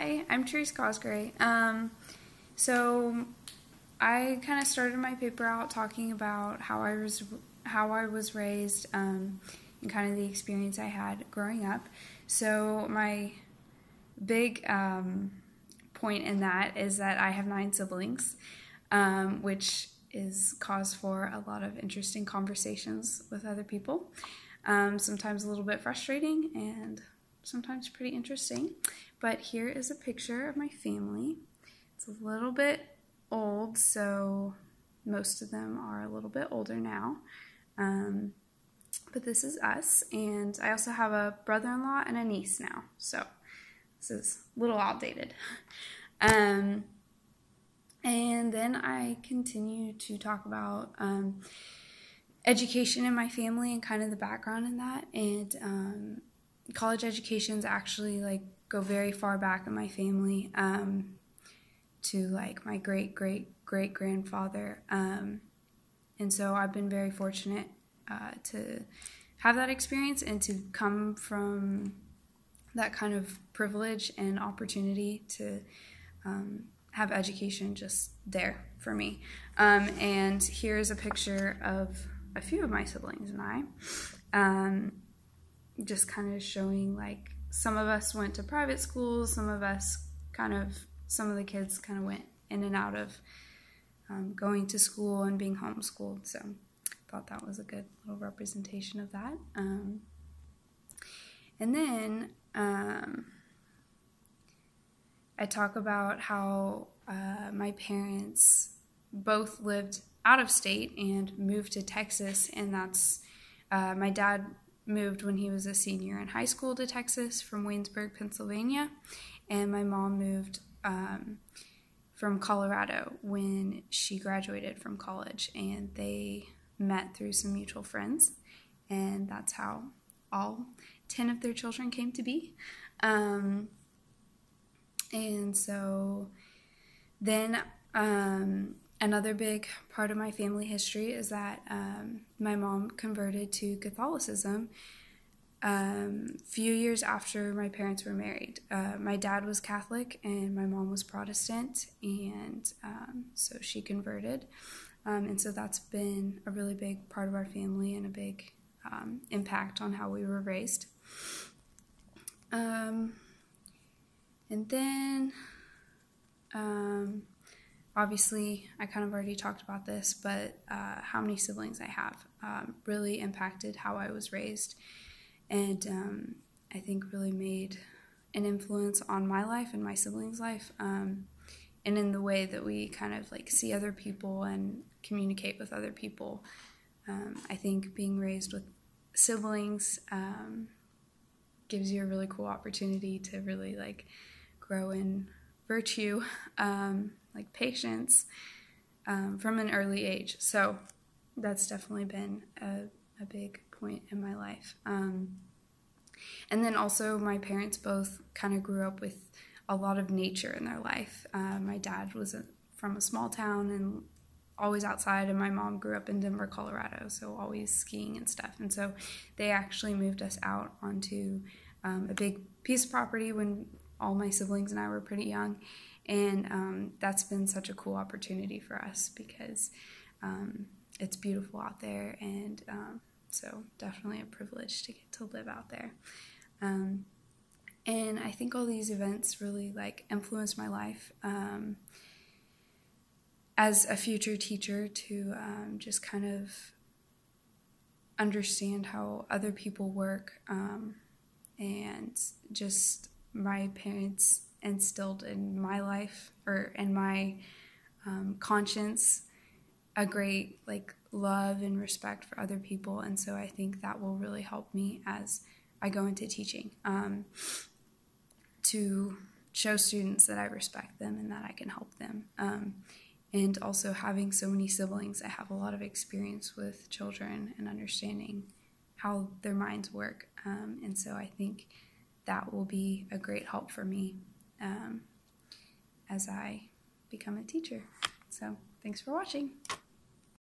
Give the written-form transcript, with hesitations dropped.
Hi, I'm Therese Cosgray. So I kind of started my paper out talking about how I was raised, and kind of the experience I had growing up. So my big point in that is that I have 9 siblings, which is cause for a lot of interesting conversations with other people. Sometimes a little bit frustrating and sometimes pretty interesting. But here is a picture of my family. It's a little bit old, so most of them are a little bit older now. But this is us, and I also have a brother-in-law and a niece now, so this is a little outdated. And then I continue to talk about education in my family and kind of the background in that, and college educations actually go very far back in my family, to my great-great-great-grandfather, and so I've been very fortunate to have that experience and to come from that kind of privilege and opportunity to have education just there for me. And here's a picture of a few of my siblings and I, just kind of showing some of us went to private schools, some of the kids kind of went in and out of going to school and being homeschooled, so I thought that was a good little representation of that. And then I talk about how my parents both lived out of state and moved to Texas, and that's my dad moved when he was a senior in high school to Texas from Waynesburg, Pennsylvania, and my mom moved from Colorado when she graduated from college, and they met through some mutual friends, and that's how all 10 of their children came to be. And so then another big part of my family history is that my mom converted to Catholicism few years after my parents were married. My dad was Catholic and my mom was Protestant, and so she converted. And so that's been a really big part of our family and a big impact on how we were raised. And then obviously I kind of already talked about this, but how many siblings I have really impacted how I was raised, and I think really made an influence on my life and my siblings' life, and in the way that we kind of see other people and communicate with other people. I think being raised with siblings gives you a really cool opportunity to really grow in virtue, patience, from an early age. So that's definitely been a big point in my life. And then also my parents both kind of grew up with a lot of nature in their life. My dad was from a small town and always outside, and my mom grew up in Denver, Colorado, so always skiing and stuff. And so they actually moved us out onto a big piece of property when all my siblings and I were pretty young, and that's been such a cool opportunity for us because it's beautiful out there, and so definitely a privilege to get to live out there. And I think all these events really influenced my life as a future teacher to just kind of understand how other people work, and just my parents instilled in my life, or in my conscience, a great love and respect for other people, and so I think that will really help me as I go into teaching, to show students that I respect them and that I can help them. And also having so many siblings, I have a lot of experience with children and understanding how their minds work, and so I think that will be a great help for me as I become a teacher. So thanks for watching.